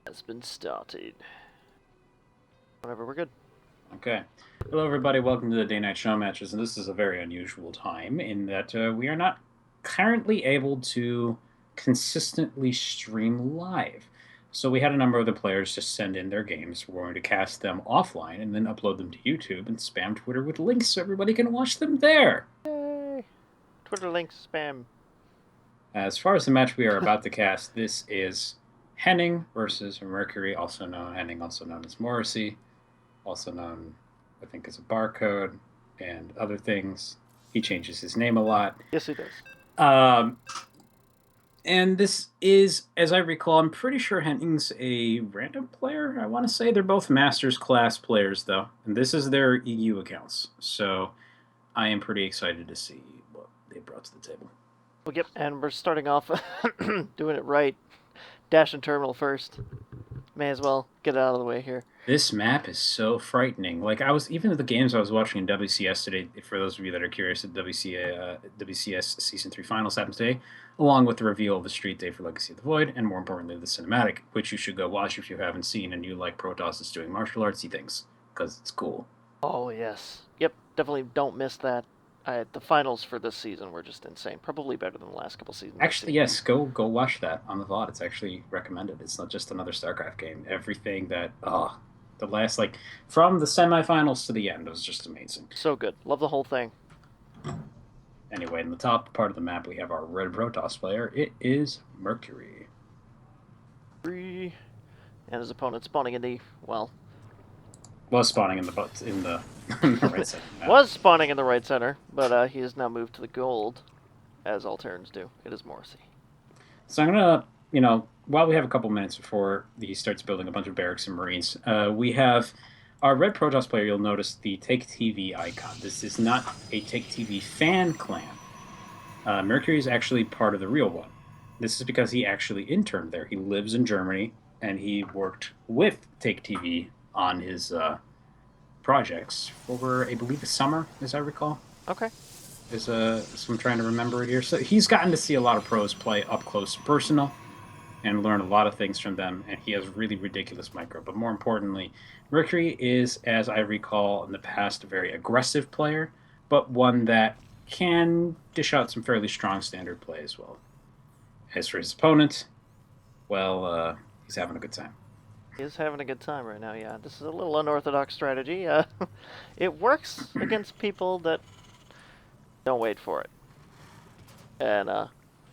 Has been started. Whenever we're good. Okay. Hello, everybody. Welcome to the Day Night Show matches. And this is a very unusual time in that we are not currently able to consistently stream live. So we had a number of the players just send in their games. We're going to cast them offline and then upload them to YouTube and spam Twitter with links so everybody can watch them there. Yay! Twitter links spam. As far as the match we are about to cast, this is Henning versus Mercury, also known Henning, also known as Morrissey, also known, I think, as a barcode and other things. He changes his name a lot. Yes, he does. Um, and this is, as I recall, I'm pretty sure Henning's a random player. I want to say they're both Masters class players, though. And this is their EU accounts. So I am pretty excited to see what they brought to the table. Well, yep, and we're starting off doing it right. Dash and terminal first. May as well get it out of the way here. This map is so frightening. Like even the games I was watching in WCS today, for those of you that are curious, the WCS Season 3 Finals happened today, along with the reveal of the Street Day for Legacy of the Void, and more importantly, the cinematic, which you should go watch if you haven't seen and you like Protoss is doing martial artsy things, because it's cool. Oh, yes. Yep, definitely don't miss that. The finals for this season were just insane. Probably better than the last couple seasons. Actually, yes, go watch that on the VOD. It's actually recommended. It's not just another StarCraft game. Everything that, the last, like, from the semifinals to the end was just amazing. So good. Love the whole thing. Anyway, in the top part of the map, we have our red Protoss player. It is Mercury. And his opponent spawning in the, well... Was spawning in the right center. Was spawning in the right center, but he has now moved to the gold, as all Terrans do. It is Morrissey. So I'm going to, while we have a couple minutes before he starts building a bunch of barracks and marines, we have our red Protoss player. You'll notice the Take TV icon. This is not a Take TV fan clan. Mercury is actually part of the real one. This is because he actually interned there. He lives in Germany, and he worked with Take TV on his projects over, I believe, a summer, as I recall. Okay. So I'm trying to remember it here. So he's gotten to see a lot of pros play up close and personal and learn a lot of things from them, and he has really ridiculous micro. But more importantly, Mercury is, as I recall in the past, a very aggressive player, but one that can dish out some fairly strong standard play as well. As for his opponent, well, he's having a good time. He is having a good time right now, yeah. This is a little unorthodox strategy. It works against people that don't wait for it. And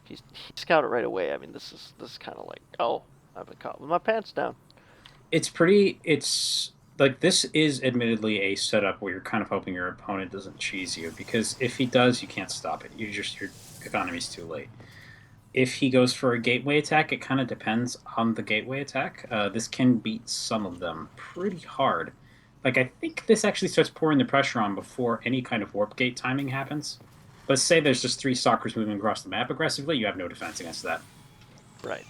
he scouted right away. I mean, this is kind of like, oh, I've been caught with my pants down. It's like, this is admittedly a setup where you're kind of hoping your opponent doesn't cheese you, because if he does, you can't stop it. Your economy's too late. If he goes for a gateway attack, it kind of depends on the gateway attack. This can beat some of them pretty hard. Like, I think this actually starts pouring the pressure on before any kind of warp gate timing happens. But say there's just 3 stalkers moving across the map aggressively, you have no defense against that. Right.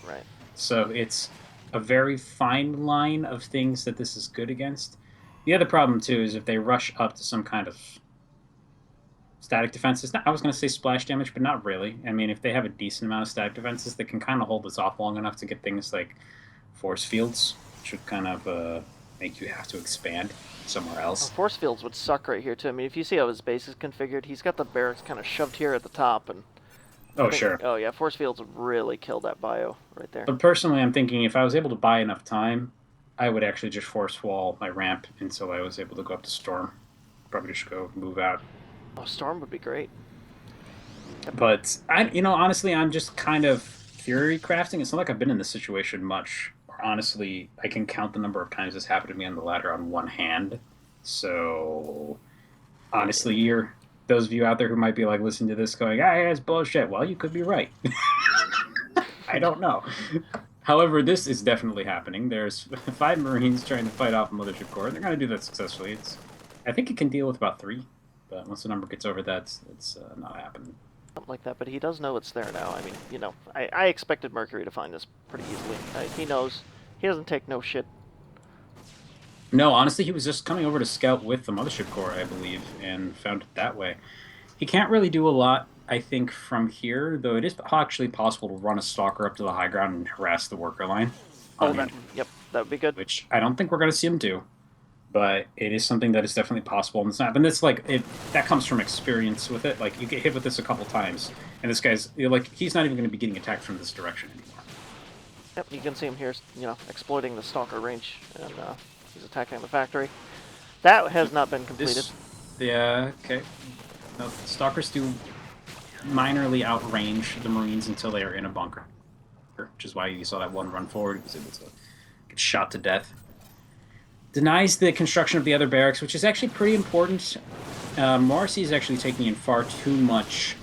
So it's a very fine line of things that this is good against. The other problem, too, is if they rush up to some kind of static defenses. I was going to say splash damage, but not really. I mean, if they have a decent amount of static defenses, they can kind of hold this off long enough to get things like force fields, which would kind of make you have to expand somewhere else. Force fields would suck right here, too. I mean, if you see how his base is configured, he's got the barracks kind of shoved here at the top. And Sure. Oh, yeah, force fields would really kill that bio right there. But personally, I'm thinking if I was able to buy enough time, I would actually just force wall my ramp until I was able to go up to Storm. Probably just go move out. Oh, Storm would be great. But honestly, I'm just kind of theory crafting. It's not like I've been in this situation much. Honestly, I can count the number of times this happened to me on the ladder on one hand. So, honestly, those of you out there who might be like listening to this going, it's bullshit. Well, you could be right. I don't know. However, this is definitely happening. There's 5 Marines trying to fight off a mothership core. They're going to do that successfully. I think it can deal with about 3. But once the number gets over that, it's not happening. Something like that, but he does know it's there now. I mean, I expected Mercury to find this pretty easily. He knows. He doesn't take no shit. No, honestly, he was just coming over to scout with the mothership core, I believe, and found it that way. He can't really do a lot, I think, from here, though it is actually possible to run a stalker up to the high ground and harass the worker line. Oh, on him, yep, that would be good. which I don't think we're going to see him do. But it is something that is definitely possible in the snap, and it's like that comes from experience with it. Like you get hit with this a couple times, and this guy's like he's not even going to be getting attacked from this direction anymore. Yep, you can see him here, exploiting the stalker range, and he's attacking the factory. That has not been completed. Yeah, okay. No, stalkers do minorly outrange the Marines until they are in a bunker, which is why you saw that one run forward. He was able to get shot to death. Denies the construction of the other barracks, which is actually pretty important. Morrissey is actually taking in far too much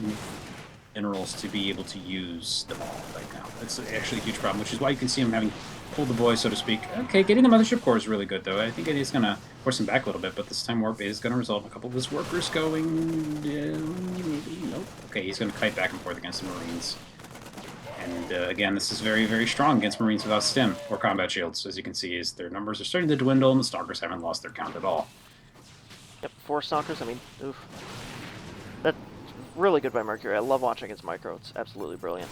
minerals to be able to use them all right now. That's actually a huge problem, which is why you can see him having pulled the boys, so to speak. Okay, getting the mothership core is really good, though. I think it is going to force him back a little bit, but this time Warp is going to result in a couple of his workers going... nope. Okay, he's going to kite back and forth against the Marines. And again, this is very, very strong against Marines without stim or combat shields. As you can see, is their numbers are starting to dwindle, and the Stalkers haven't lost their count at all. Yep, 4 Stalkers, I mean, oof. That's really good by Mercury. I love watching his micro. It's absolutely brilliant.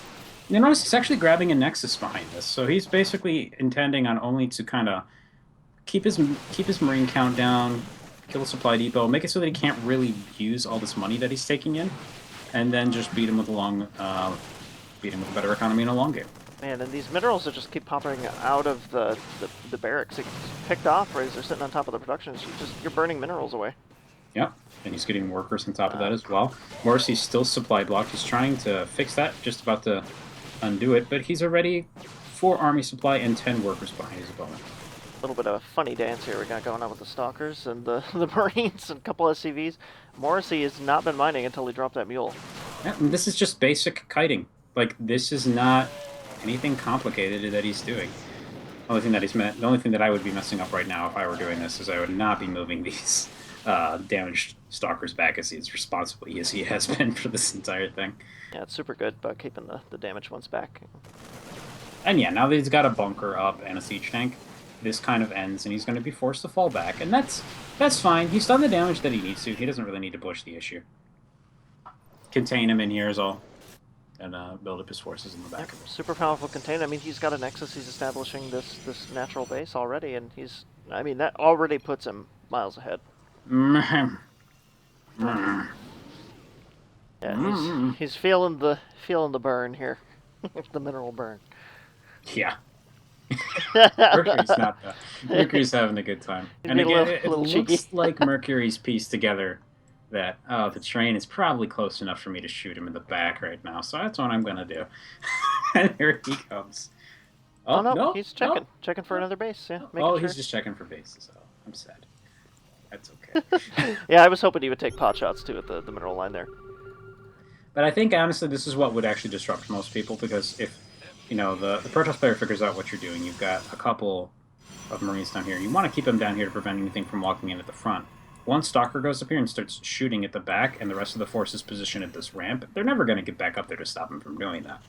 You notice he's actually grabbing a Nexus behind this, so he's basically intending on only to kind of keep his Marine count down, kill a supply depot, make it so that he can't really use all this money that he's taking in, and then just beat him with a better economy in a long game. Man, and these minerals that just keep popping out of the barracks. It gets picked off right as they're sitting on top of the production. You're burning minerals away. Yep, and he's getting workers on top of that as well. Morrissey's still supply blocked. He's trying to fix that, just about to undo it, but he's already 4 army supply and 10 workers behind his opponent. A little bit of a funny dance here we got going on with the Stalkers and the Marines and a couple SCVs. Morrissey has not been mining until he dropped that mule. Yeah, and this is just basic kiting. Like, this is not anything complicated that he's doing. The only thing that I would be messing up right now if I were doing this is I would not be moving these damaged Stalkers back as responsibly as he has been for this entire thing. Yeah, it's super good about keeping the damaged ones back. And yeah, now that he's got a bunker up and a siege tank, this kind of ends, and he's going to be forced to fall back, and that's fine. He's done the damage that he needs to. He doesn't really need to push the issue. Contain him in here is all, and build up his forces in the back of it. Super powerful container. I mean, he's got a Nexus. He's establishing this natural base already, and that already puts him miles ahead. Yeah, he's feeling the burn here, the mineral burn. Yeah. Mercury's not bad. Mercury's having a good time. And again, it looks like Mercury's pieced together that, the train is probably close enough for me to shoot him in the back right now, so that's what I'm going to do. And here he comes. Oh, no, he's checking. Checking for another base, yeah. He's just checking for bases. Oh, I'm sad. That's okay. Yeah, I was hoping he would take pot shots, too, at the mineral line there. But I think, honestly, this is what would actually disrupt most people, because if the Protoss player figures out what you're doing, you've got a couple of Marines down here. You want to keep them down here to prevent anything from walking in at the front. Once Stalker goes up here and starts shooting at the back, and the rest of the force is positioned at this ramp, they're never going to get back up there to stop him from doing that.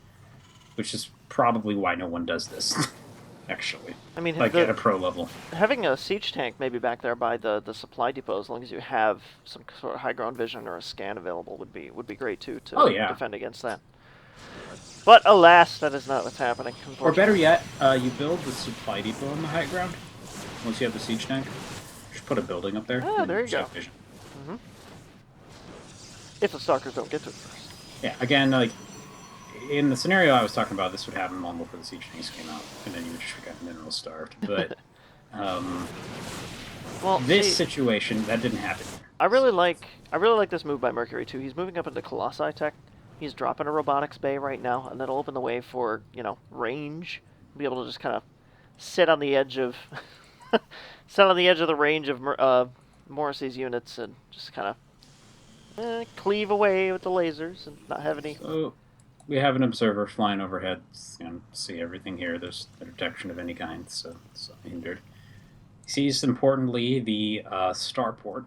Which is probably why no one does this, actually. I mean, at a pro level. Having a siege tank maybe back there by the supply depot, as long as you have some sort of high ground vision or a scan available, would be great too to defend against that. But alas, that is not what's happening. Or better yet, you build the supply depot on the high ground. Once you have the siege tank, just put a building up there. Ah, there you go. Mm-hmm. If the Stalkers don't get to it first. Yeah, again, like in the scenario I was talking about, this would happen long before the siege tanks came out, and then you would just get mineral starved. But this situation that didn't happen. I really like this move by Mercury too. He's moving up into Colossi tech. He's dropping a robotics bay right now, and that'll open the way for, range. Be able to just kind of sit on the edge of the range of Morrissey's units and just kind of cleave away with the lasers and not have any. So we have an observer flying overhead. See everything here. There's no detection of any kind, so it's hindered. He sees, importantly, the starport.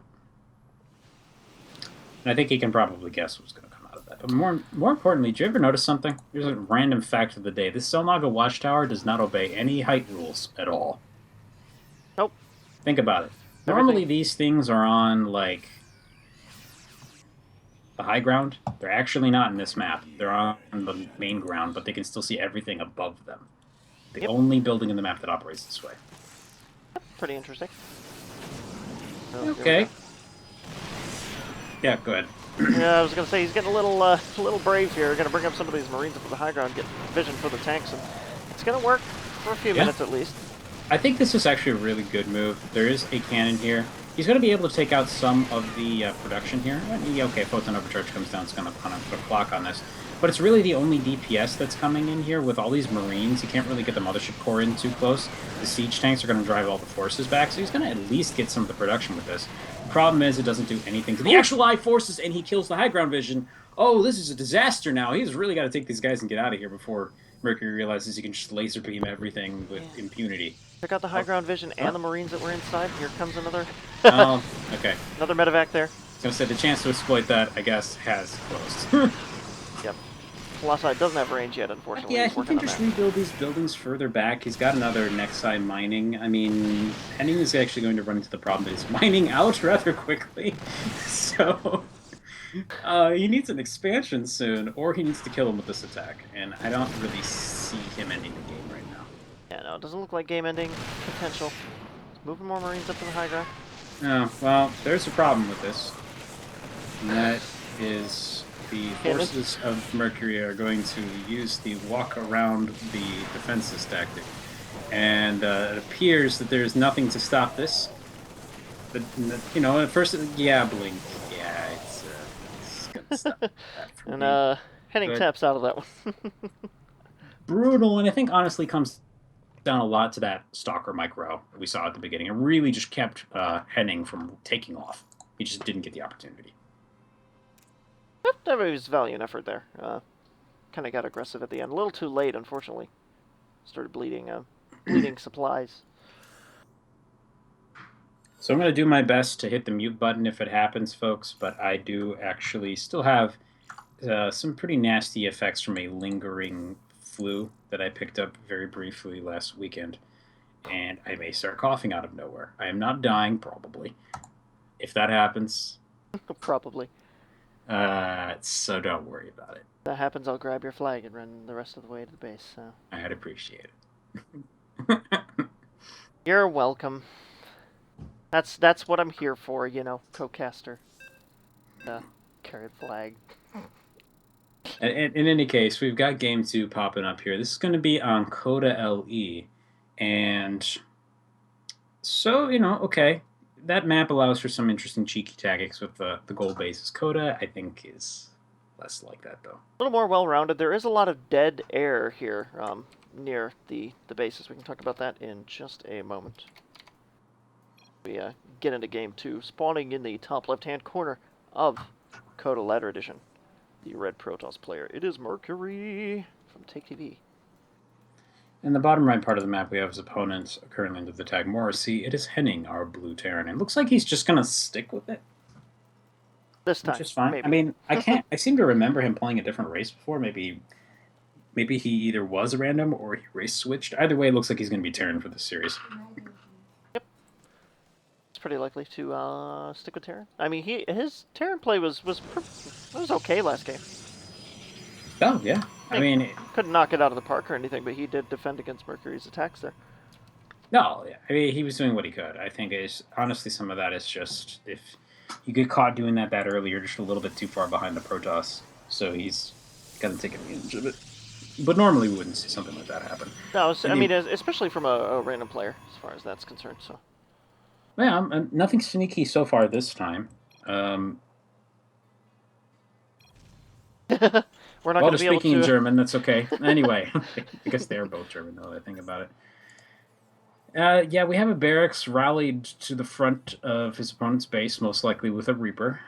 And I think he can probably guess what's going to come. But more importantly, did you ever notice something? Here's a random fact of the day. This Selnaga watchtower does not obey any height rules at all. Nope. Think about it. Normally these things are on, like, the high ground. They're actually not in this map. They're on the main ground, but they can still see everything above them. The Yep. only building in the map that operates this way. Pretty interesting. Oh, Okay. Yeah, go ahead. Yeah, I was gonna say he's getting a little brave here. We're gonna bring up some of these Marines up to the high ground, get vision for the tanks, and it's gonna work for a few minutes at least. I think this is actually a really good move. There is a cannon here. He's going to be able to take out some of the production here. Okay, Photon Overcharge comes down. It's going to kind of put a block on this. But it's really the only DPS that's coming in here with all these Marines. You can't really get the Mothership Core in too close. The siege tanks are going to drive all the forces back, so he's going to at least get some of the production with this. The problem is it doesn't do anything to the actual live forces, and he kills the high ground vision. Oh, this is a disaster now. He's really got to take these guys and get out of here before Mercury realizes he can just laser beam everything with impunity. Took out the high ground vision and the Marines that were inside. Here comes another. Oh, okay. Another medevac there. I was going to say, the chance to exploit that, I guess, has closed. Yep. Colossi doesn't have range yet, unfortunately. Yeah, he can just rebuild these buildings further back. He's got another Nexi mining. I mean, Henning is actually going to run into the problem that he's mining out rather quickly. So, he needs an expansion soon, or he needs to kill him with this attack. And I don't really see him ending the game right now. Yeah, no, it doesn't look like game-ending potential. Moving more Marines up to the high ground. Oh, well, there's a problem with this. And that is the forces of Mercury are going to use the walk around the defenses tactic. And it appears that there's nothing to stop this. But, you know, at first, yeah, Blink. Yeah, it's going to stop that for me. And Henning taps out of that one. Brutal, and I think honestly comes down a lot to that Stalker micro that we saw at the beginning. It really just kept Henning from taking off. He just didn't get the opportunity. That was valiant effort there. Kind of got aggressive at the end. A little too late, unfortunately. Started bleeding supplies. So I'm going to do my best to hit the mute button if it happens, folks, but I do actually still have some pretty nasty effects from a lingering flu that I picked up very briefly last weekend, and I may start coughing out of nowhere. I am not dying, probably. If that happens... Probably. So don't worry about it. If that happens, I'll grab your flag and run the rest of the way to the base. So. I'd appreciate it. You're welcome. That's what I'm here for, you know, co-caster. Carried flag. In any case, we've got Game 2 popping up here. This is going to be on Coda LE. And so, you know, okay. That map allows for some interesting cheeky tactics with the gold bases. Coda, I think, is less like that, though. A little more well-rounded. There is a lot of dead air here near the bases. We can talk about that in just a moment. We get into Game 2, spawning in the top left-hand corner of Coda Ladder Edition. The red Protoss player. It is Mercury from Take TV. In the bottom right part of the map, we have his opponent currently under the tag Morrissey. It is Henning, our blue Terran. It looks like he's just going to stick with it. This time, which is fine. maybe. I mean, I seem to remember him playing a different race before. Maybe he either was a random or he race switched. Either way, it looks like he's going to be Terran for this series. Yep. It's pretty likely to stick with Terran. I mean, his Terran play was okay last game. Oh, yeah. I mean... Couldn't knock it out of the park or anything, but he did defend against Mercury's attacks there. No, yeah. I mean, he was doing what he could. I think honestly, some of that is just... If you get caught doing that early, you're just a little bit too far behind the Protoss. So he's got to take advantage of it. But normally we wouldn't see something like that happen. No, I mean, especially from a random player, as far as that's concerned. So. Yeah, nothing sneaky so far this time. We're not going to be able to... speaking in German, that's okay. Anyway, I guess they're both German, though, I think about it. Yeah, we have a barracks rallied to the front of his opponent's base, most likely with a Reaper,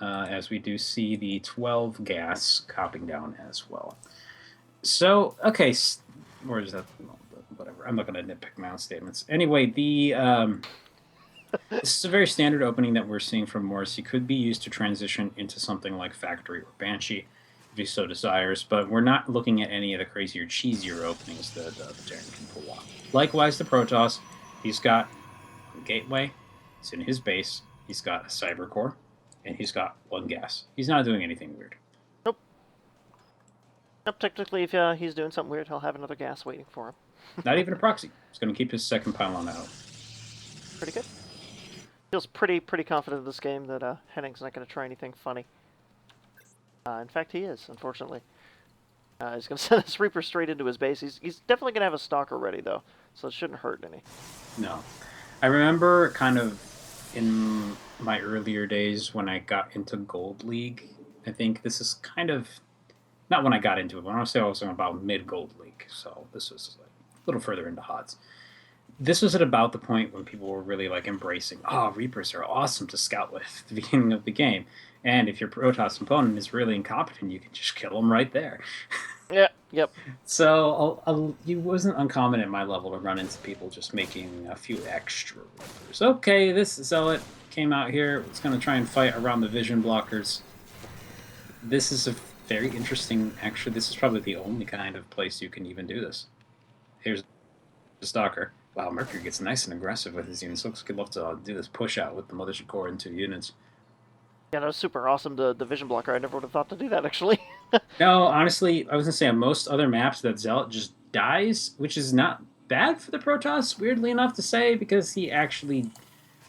as we do see the 12 gas copping down as well. So, okay, where is that? Whatever, I'm not going to nitpick my own statements. Anyway, this is a very standard opening that we're seeing from Morrissey. Could be used to transition into something like Factory or Banshee, if he so desires, but we're not looking at any of the crazier, cheesier openings that the Terran can pull off. Likewise, the Protoss, he's got a Gateway, it's in his base, he's got a Cyber Core, and he's got one gas. He's not doing anything weird. Nope. Yep, technically, if he's doing something weird, he'll have another gas waiting for him. Not even a proxy. He's going to keep his second pylon out. Pretty good. Feels pretty confident in this game that Henning's not going to try anything funny. In fact, he is, unfortunately. He's going to send his Reaper straight into his base. He's definitely going to have a Stalker ready, though, so it shouldn't hurt any. No. I remember kind of in my earlier days when I got into Gold League. I think this is kind of not when I got into it, but I want to say I was about mid Gold League. So this was like a little further into HOTS. This was at about the point when people were really like embracing, oh, Reapers are awesome to scout with at the beginning of the game. And if your Protoss opponent is really incompetent, you can just kill them right there. Yeah, yep. So it wasn't uncommon at my level to run into people just making a few extra Reapers. Okay, this Zealot came out here. It's going to try and fight around the vision blockers. This is a very interesting, actually, this is probably the only kind of place you can even do this. Here's the Stalker. Wow, Mercury gets nice and aggressive with his units. Looks like he'd love to do this push out with the Mothership Core into units. Yeah, that was super awesome, the vision blocker. I never would have thought to do that, actually. No, honestly, I was going to say on most other maps that Zealot just dies, which is not bad for the Protoss, weirdly enough to say, because he actually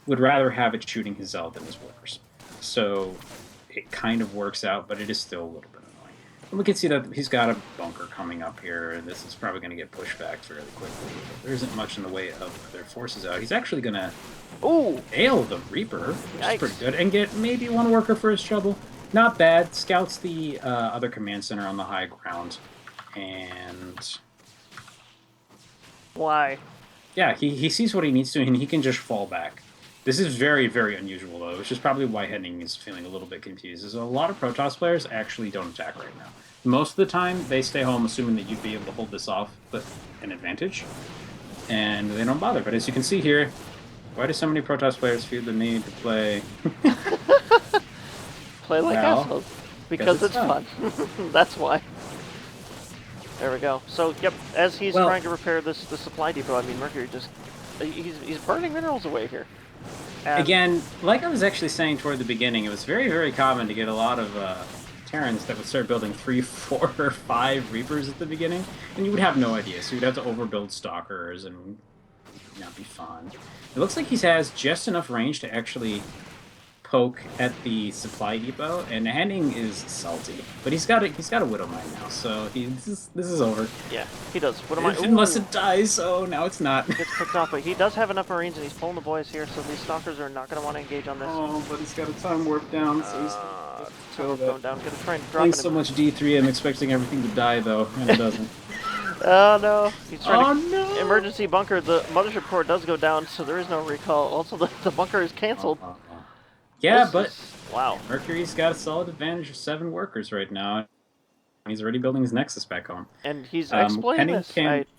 would rather have it shooting his Zealot than his workers. So it kind of works out, but it is still a little bit annoying. And we can see that he's got a bunker coming up here, and this is probably going to get pushed back fairly quickly. But there isn't much in the way of their forces out. He's actually going to nail the Reaper, which is pretty good, and get maybe one worker for his trouble. Not bad. Scouts the other command center on the high ground, and Why? yeah, he sees what he needs to, and he can just fall back. This is very, very unusual, though, which is probably why Henning is feeling a little bit confused. Is a lot of Protoss players actually don't attack right now. Most of the time, they stay home assuming that you'd be able to hold this off, but an advantage, and they don't bother. But as you can see here, why do so many Protoss players feel the need to play? Play like assholes. Because it's fun. That's why. There we go. So, yep, as he's trying to repair the supply depot, I mean, Mercury just... He's burning minerals away here. And again, like I was actually saying toward the beginning, it was very, very common to get a lot of Terrans that would start building 3, 4, or 5 Reapers at the beginning, and you would have no idea. So you'd have to overbuild Stalkers and not be fun. It looks like he has just enough range to actually poke at the supply depot, and Henning is salty, but he's got a Widowmine now, so this is over. Yeah, he does. Widowmine, unless it dies, so now it's not. Gets picked off, but he does have enough Marines, and he's pulling the boys here, so these Stalkers are not going to want to engage on this. Oh, but he's got a time warp down, so he's going down. Gonna try and drop it. So much D3, I'm expecting everything to die though, and it doesn't. Oh no! He's trying to emergency bunker. The Mothership Core does go down, so there is no recall. Also, the bunker is canceled. Yeah, but wow, Mercury's got a solid advantage of 7 workers right now. He's already building his Nexus back home. And he's exploiting this.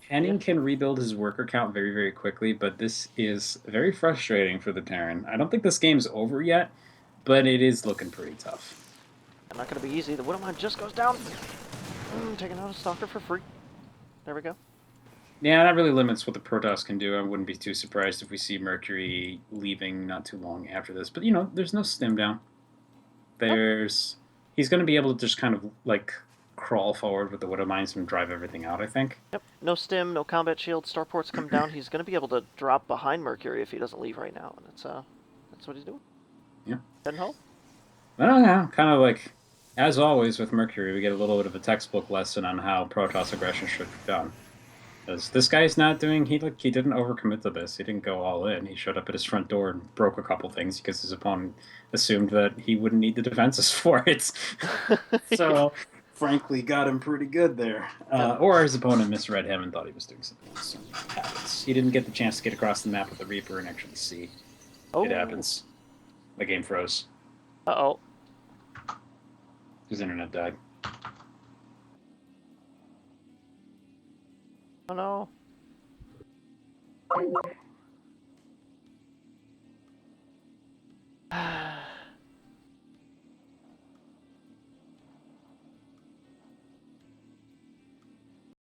Henning can rebuild his worker count very, very quickly, but this is very frustrating for the Terran. I don't think this game's over yet, but it is looking pretty tough. Not going to be easy. The Widowmine just goes down. Taking out a Stalker for free. There we go. Yeah, that really limits what the Protoss can do. I wouldn't be too surprised if we see Mercury leaving not too long after this. But, you know, there's no stim down. He's going to be able to just kind of, like, crawl forward with the Widowmines and drive everything out, I think. Yep. No stim, no combat shield. Starports come down. He's going to be able to drop behind Mercury if he doesn't leave right now. And that's what he's doing. Yeah. Heading home. Well, yeah, kind of like, as always with Mercury, we get a little bit of a textbook lesson on how Protoss aggression should be done. Because this guy's not doing, he didn't overcommit to this. He didn't go all in. He showed up at his front door and broke a couple things because his opponent assumed that he wouldn't need the defenses for it. So, frankly, got him pretty good there. Or his opponent misread him and thought he was doing something else. So it happens. He didn't get the chance to get across the map with the Reaper and actually see. Oh. It happens. The game froze. Uh-oh. His internet died. Oh no.